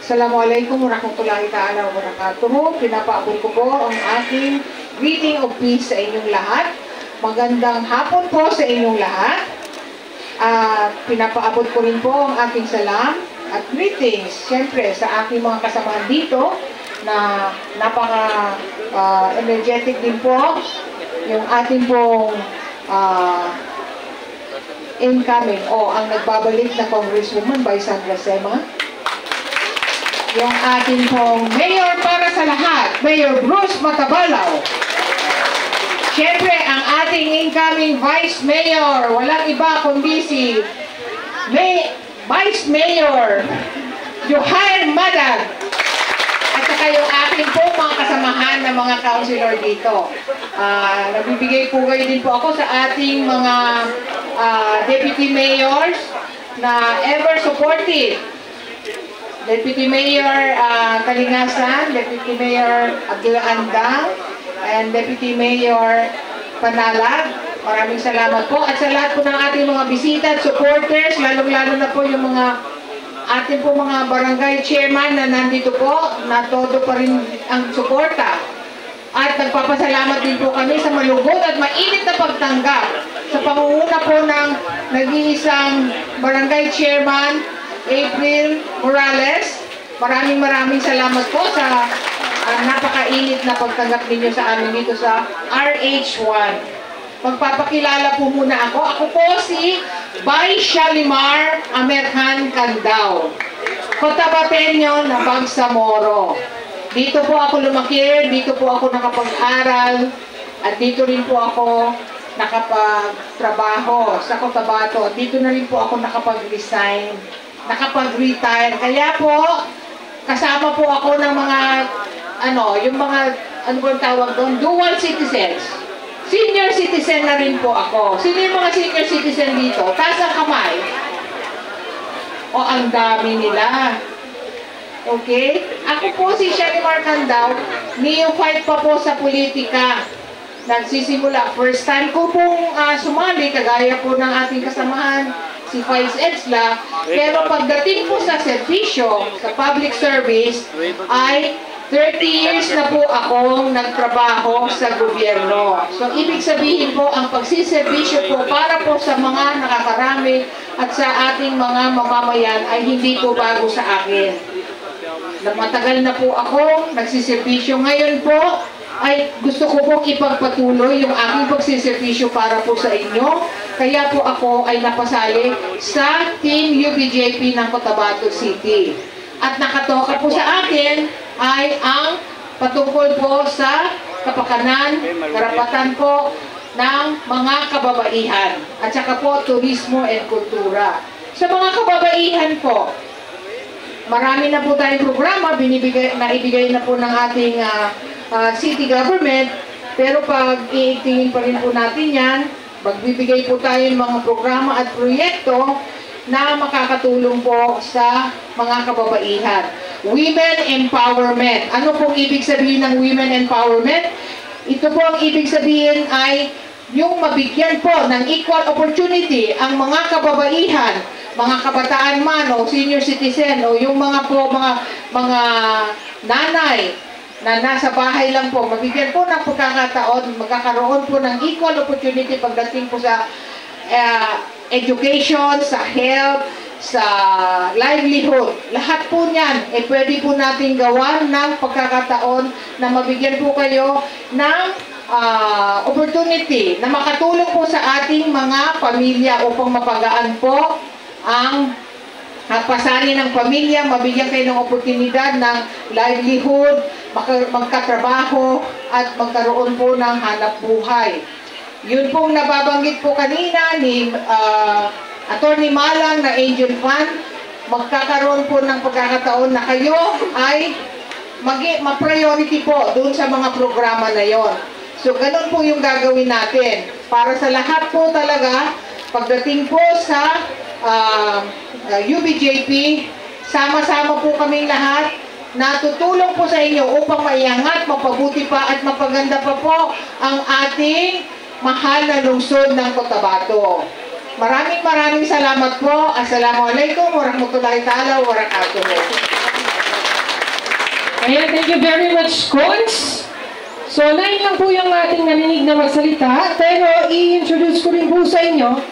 Assalamualaikum warahmatullahi ta'ala wabarakatuh. Pinapaabot ko po ang aking greeting of peace sa inyong lahat. Magandang hapon po sa inyong lahat. Pinapaabot ko rin po ang aking salam at greetings, siyempre, sa aking mga kasamahan dito na napaka-energetic din po. Yung ating pong incoming o ang nagbabalik na Congresswoman by Sandra Sema. Yung ating pong Mayor para sa lahat, Mayor Bruce Matabalaw. Siyempre, ang ating incoming Vice Mayor, walang iba kundi si Vice Mayor Johan Madag. At saka yung ating pong mga kasamahan na mga councilor dito. Nagbibigay po kayo din po ako sa ating mga deputy mayors na ever supportive. Deputy Mayor Kalingasan, Deputy Mayor Abdul Andang, and Deputy Mayor Panalag. Maraming salamat po. At sa lahat po ng ating mga bisita at supporters, lalong-lalo na po yung mga ating po mga barangay chairman na nandito po, na todo pa rin ang suporta. At nagpapasalamat din po kami sa malugod at mainit na pagtanggap sa pangunguna po ng nag-iisang barangay chairman, April Morales. Maraming salamat po sa napakainit na pagtanggap ninyo sa amin dito sa RH1. Magpapakilala po muna ako. Ako po si Bay Shalimar Amerhan Candao, Cotabateño na Bangsamoro. Dito po ako lumaki, dito po ako nakapag-aral, at dito rin po ako nakapagtrabaho sa Cotabato. Dito na rin po ako nakapag-resign, nakapag-retire. Kaya po, kasama po ako ng mga, yung mga, ano ba tawag doon? Dual citizens. Senior citizen na rin po ako. Sino yung mga senior citizen dito? Taas ang kamay. O, ang dami nila. Okay? Ako po si Shalimar Candao, neophyte pa po sa politika. Nagsisimula. First time ko pong sumali, kagaya po ng ating kasamahan, si Vice Edsla. Pero pagdating po sa servisyo, sa public service, ay 30 years na po akong nagtrabaho sa gobyerno. So, ibig sabihin po, ang pagsiservisyo po para po sa mga nakakarami at sa ating mga mamamayan ay hindi po bago sa akin. Matagal na po ako nagsiservisyo. Ngayon po, ay gusto ko pong ipagpatuloy yung aking pagsiservisyo para po sa inyo. Kaya po ako ay napasali sa Team UBJP ng Cotabato City. At nakatoka po sa akin ay ang patungkol po sa kapakanan, karapatan po ng mga kababaihan. At saka po, turismo and kultura. Sa mga kababaihan po, marami na po tayong programa, naibigay na po ng ating city government, pero pag iigtingin pa rin po natin yan, magbibigay po tayo ng mga programa at proyekto na makakatulong po sa mga kababaihan. Women empowerment. Ano pong ibig sabihin ng women empowerment? Ito po ang ibig sabihin ay yung mabigyan po ng equal opportunity ang mga kababaihan, mga kabataan man o senior citizen o yung mga nanay na nasa bahay lang po, mabigyan po ng pagkakataon, magkakaroon po ng equal opportunity pagdating po sa education, sa health, sa livelihood. Lahat po niyan, pwede po natin gawan ng pagkakataon na mabigyan po kayo ng opportunity na makatulong po sa ating mga pamilya upang mapagaan po ang pasani ng pamilya, mabigyan kayo ng oportunidad ng livelihood, magkatrabaho at magkaroon po ng hanap buhay. Yun pong nababanggit po kanina ni Attorney Malang na Angel Fund, magkakaroon po ng pagkakataon na kayo ay ma-priority po doon sa mga programa na yon. So, ganun po yung gagawin natin. Para sa lahat po talaga, pagdating po sa UBJP, sama-sama po kaming lahat na tutulong po sa inyo upang maiangat, mapabuti pa at mapaganda pa po ang ating mahal na lungsod ng Cotabato. maraming salamat po. Assalamualaikum warahmatullahi ta'ala wabarakatuh. Ayan, thank you very much, Coach. So, 9 lang po yung ating narinig na magsalita, pero i-introduce ko rin po sa inyo